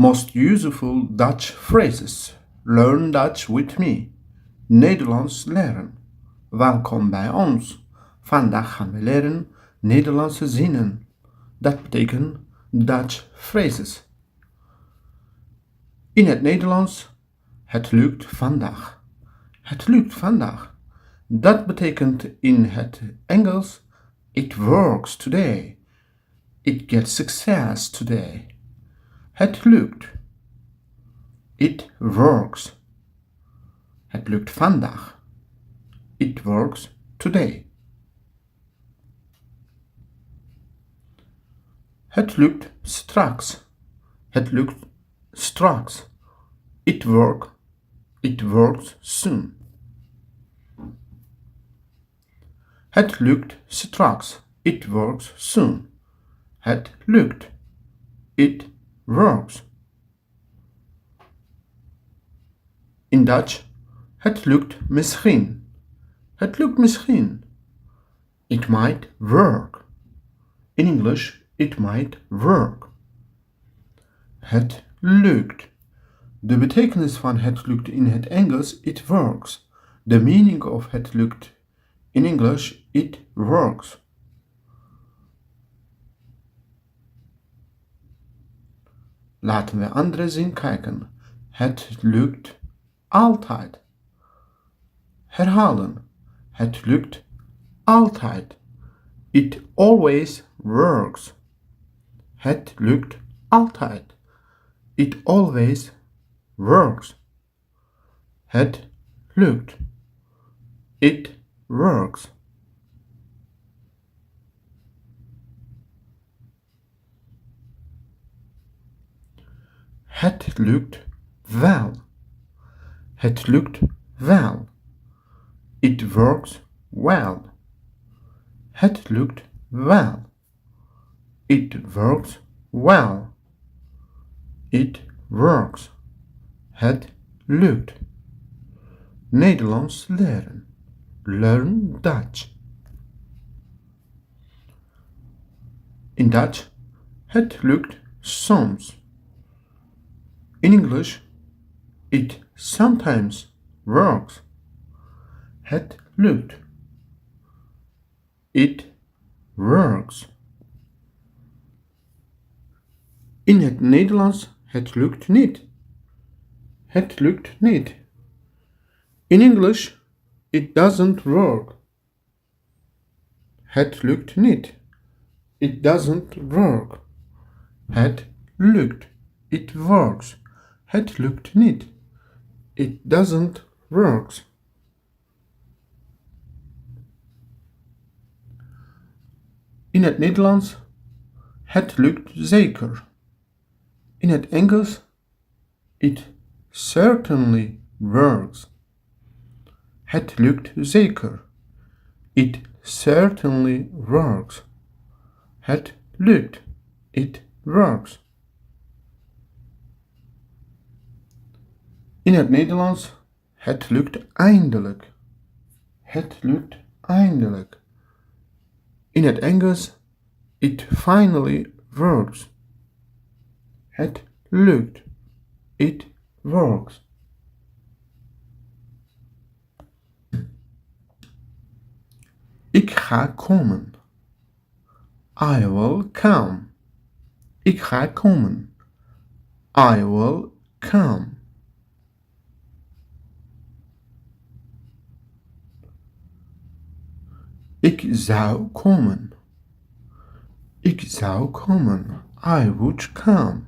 Most useful Dutch phrases. Learn Dutch with me. Nederlands leren. Welkom bij ons. Vandaag gaan we leren Nederlandse zinnen. Dat betekent Dutch phrases. In het Nederlands, het lukt vandaag. Het lukt vandaag. Dat betekent in het Engels, it works today. It gets success today. Het lukt. It works. Het lukt vandaag. It works today. Het lukt straks. Het lukt straks. It works soon. Het lukt straks. It works soon. Het lukt. It works. In Dutch, het lukt misschien. Het lukt misschien. It might work. In English, it might work. Het lukt. De betekenis van het lukt in het Engels, it works. The meaning of het lukt in English, it works. Laten we andere zin kijken. Het lukt altijd. Herhalen. Het lukt altijd. It always works. Het lukt altijd. It always works. Het lukt. It works. Het lukt wel. Het lukt wel. It works well. Het lukt wel. It works well. It works. Het lukt. Nederlands leren. Learn Dutch. In Dutch, het lukt soms. In English, it sometimes works. Het lukt. It works. In het Nederlands, het lukt niet. Het lukt niet. In English, it doesn't work. Het lukt niet. It doesn't work. Het lukt. It works. Het lukt niet. It doesn't work. In het Nederlands, het lukt zeker. In het Engels, it certainly works. Het lukt zeker. It certainly works. Het lukt. It works. In het Nederlands, het lukt eindelijk. Het lukt eindelijk. In het Engels, it finally works. Het lukt. It works. Ik ga komen. I will come. Ik ga komen. I will come. Ik zou komen. Ik zou komen. I would come.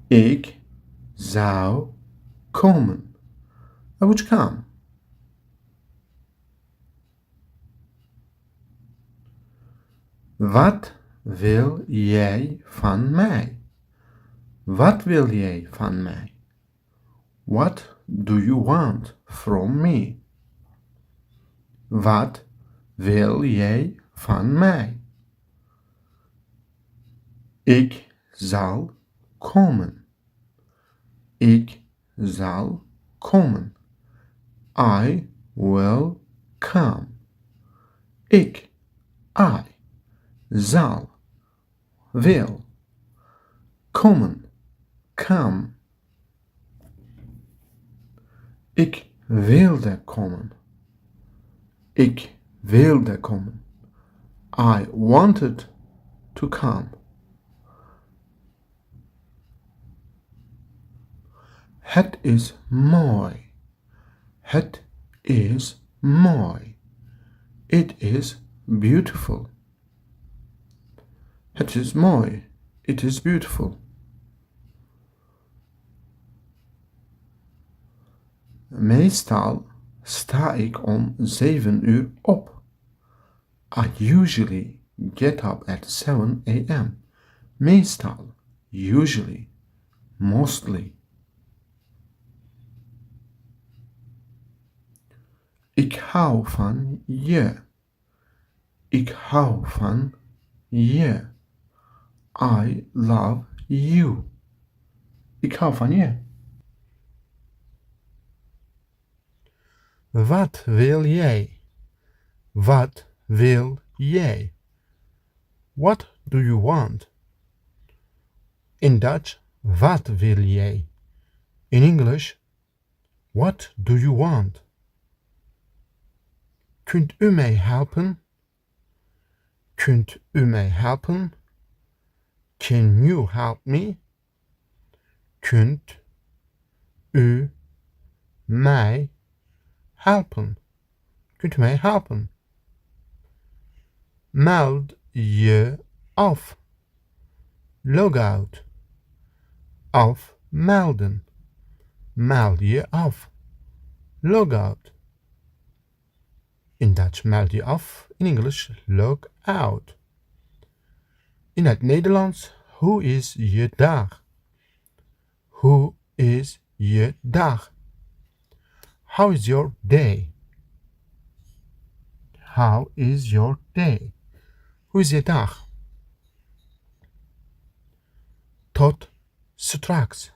Ik zou komen. I would come. Wat wil jij van mij? Wat wil jij van mij? What do you want from me? Wat wil jij van mij? Ik zal komen. Ik zal komen. I will come. I zal, wil, komen, come. Ik wilde komen. Ik wilde komen. I wanted to come. Het is mooi. Het is mooi. It is beautiful. Het is mooi. It is beautiful. Meestal sta ik om 7 uur op. I usually get up at 7 a.m. Meestal, usually, mostly. Ik hou van je. Ik hou van je. I love you. Ik hou van je. Wat wil jij? Wat wil jij? What do you want? In Dutch, wat wil jij? In English, what do you want? Kunt u mij helpen? Kunt u mij helpen? Can you help me? Kunt u mij helpen? Kunt u mij helpen? Meld je af. Logout. Afmelden. Meld je af. Logout. In Dutch meld je af. In English log out. In het Nederlands, hoe is je dag? Hoe is je dag? How is your day? How is your day? Hoe is je dag? Tot straks.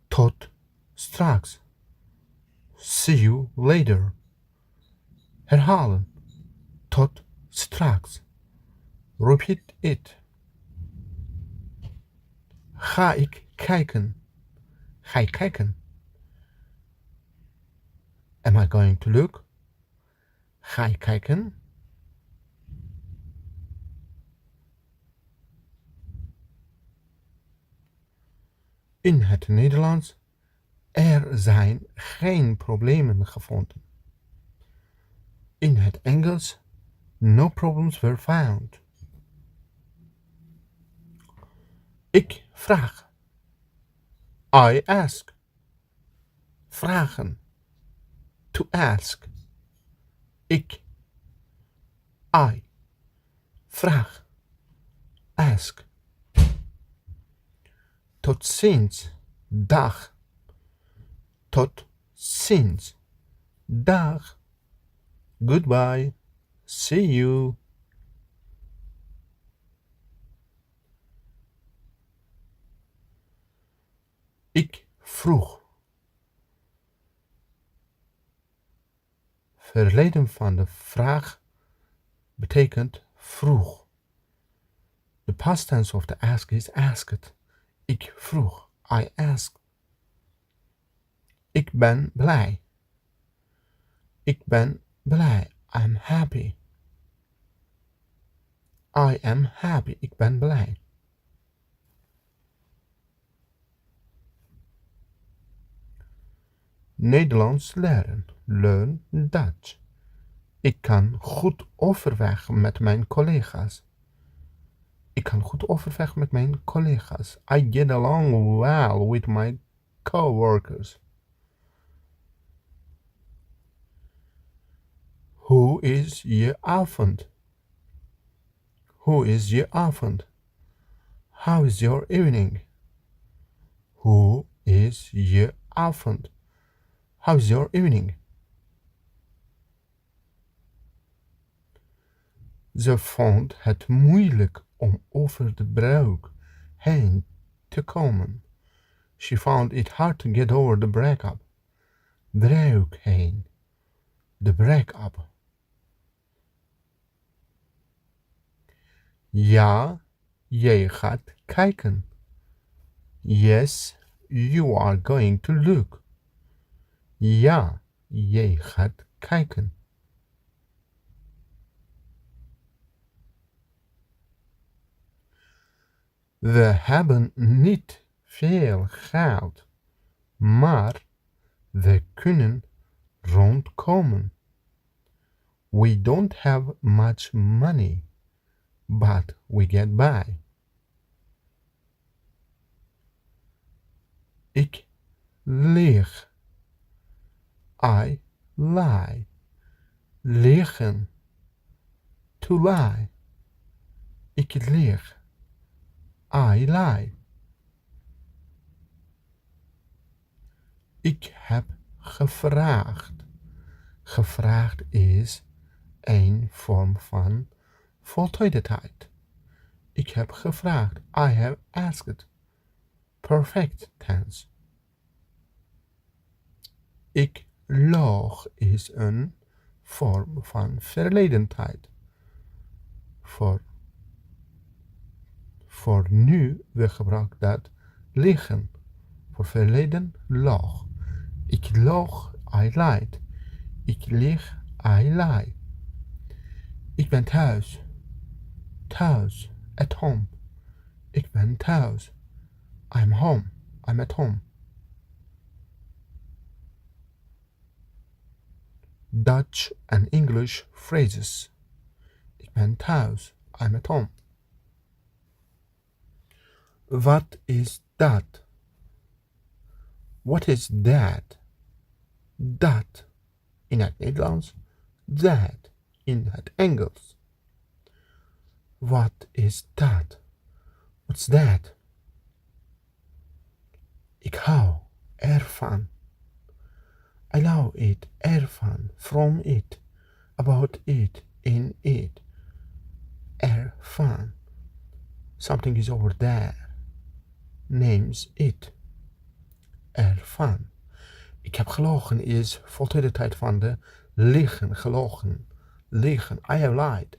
Tot straks. See you later. Herhalen. Tot straks. Repeat it. Ga ik kijken? Ga ik kijken? Am I going to look? Ga ik kijken? In het Nederlands, er zijn geen problemen gevonden. In het Engels, no problems were found. Ik vraag. I ask. Vragen. To ask. Ik. I. Vraag. Ask. Tot ziens. Dag. Tot ziens. Dag. Goodbye. See you. Ik vroeg. Verleden van de vraag betekent vroeg. The past tense of the ask is asked. Ik vroeg. I asked. Ik ben blij. Ik ben blij. I'm happy. I am happy. Ik ben blij. Nederlands leren. Learn Dutch. Ik kan goed overweg met mijn collega's. Ik kan goed overweg met mijn collega's. I get along well with my coworkers. Hoe is je avond? Hoe is je avond? How is your evening? Hoe is je avond? How is your evening? Ze vond het moeilijk om over de breuk heen te komen. She found it hard to get over the break-up. Breuk heen. De break-up. Ja, jij gaat kijken. Yes, you are going to look. Ja, jij gaat kijken. We hebben niet veel geld, maar we kunnen rondkomen. We don't have much money, but we get by. Ik lieg. I lie. Liegen. To lie. Ik lieg. I lie. Ik heb gevraagd. Gevraagd is een vorm van voltooide tijd. Ik heb gevraagd. I have asked. Perfect tense. Ik loog is een vorm van verleden tijd. Voor nu, we gebruiken dat liegen. Voor verleden, loog. Ik loog, I lied. Ik lieg, I lie. Ik ben thuis. Thuis, at home. Ik ben thuis. I'm home. I'm at home. Dutch and English phrases. Ik ben thuis. I'm at home. Wat is dat? What is that? Dat in het Nederlands. That in het Engels. Wat is dat? What's that? Ik hou ervan. I love it, ervan, from it, about it, in it. Ervan. Something is over there. Names it. Ervan. Ik heb gelogen is voltooide tijd van de liegen, gelogen. Liegen. I have lied.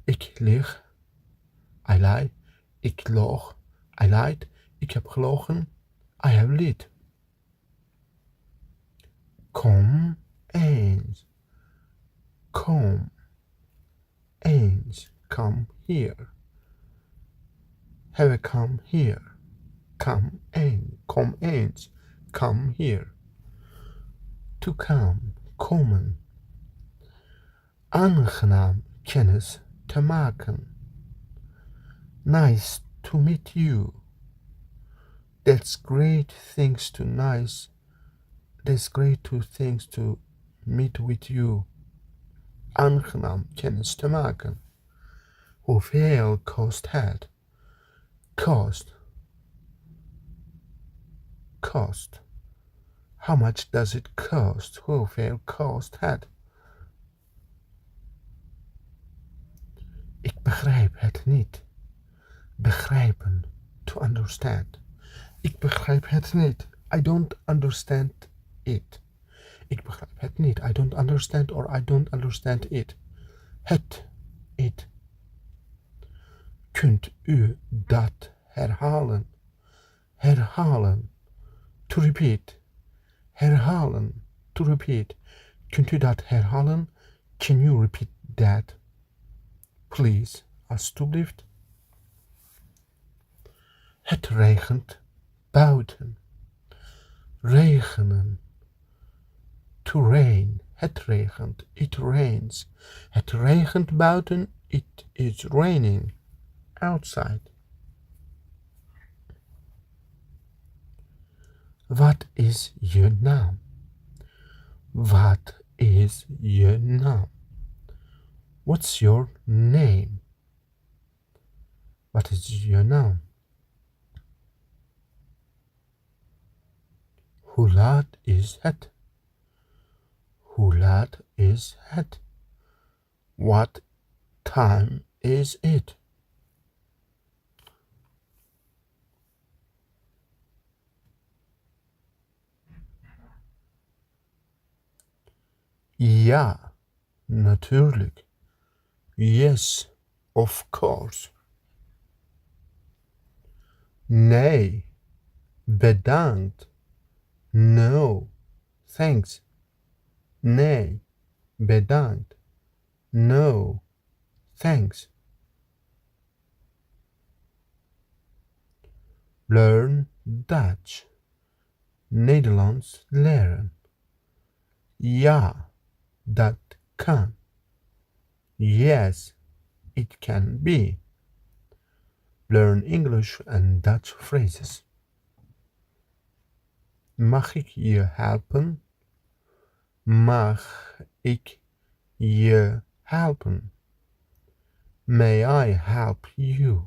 Ik lieg. I lie. Ik loog. I lied. Ik heb gelogen. I have lied. Kom eens. Kom eens. Come here. Have a come here. Come eens. Kom eens. Come here. To come. Komen. Aangenaam kennis te maken. Nice to meet you. That's great things to nice. That's great to things to meet with you. Aangenaam kennis te maken. Hoeveel kost het? Cost. Cost. How much does it cost? Hoeveel kost het? Ik begrijp het niet. Begrijpen. To understand. Ik begrijp het niet. I don't understand it. Ik begrijp het niet. I don't understand or I don't understand it. Het. It. Kunt u dat herhalen? Herhalen. To repeat. Herhalen. To repeat. Kunt u dat herhalen? Can you repeat that? Please. Alsjeblieft. Het regent buiten. Regenen. To rain. Het regent. It rains. Het regent buiten. It is raining. Outside. Wat is je naam? Wat is je naam? What's your name? Wat is je naam? Hoe laat is het? Hoe laat is het? What time is it? Ja, natuurlijk. Yes, of course. Nee, Bedankt. No, thanks. Nee, bedankt. No, thanks. Learn Dutch. Nederlands leren. Ja, dat kan. Yes, it can be. Learn English and Dutch phrases. Mag ik je helpen? Mag ik je helpen? May I help you?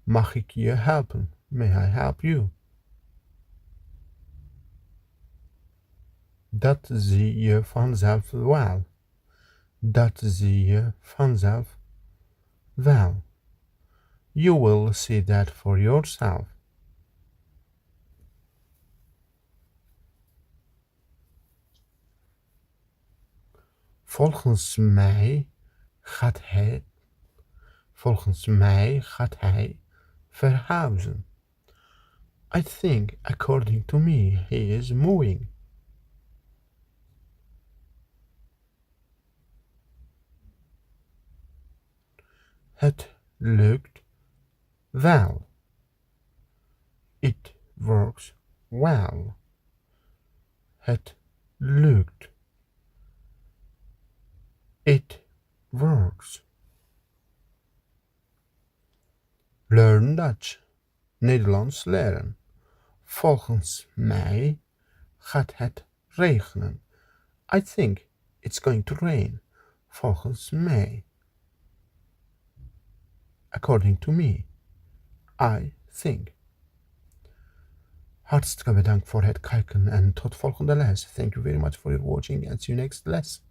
Mag ik je helpen? May I help you? Dat zie je vanzelf wel. Dat zie je vanzelf wel. You will see that for yourself. Volgens mij gaat hij verhuizen. I think, according to me, he is moving. Het lukt wel. It works well. Het lukt. It works. Learn Dutch. Nederlands leren. Volgens mij gaat het regenen. I think it's going to rain. Volgens mij. According to me. I think. Hartstikke bedankt voor het kijken en tot volgende les. Thank you very much for your watching and see you next lesson.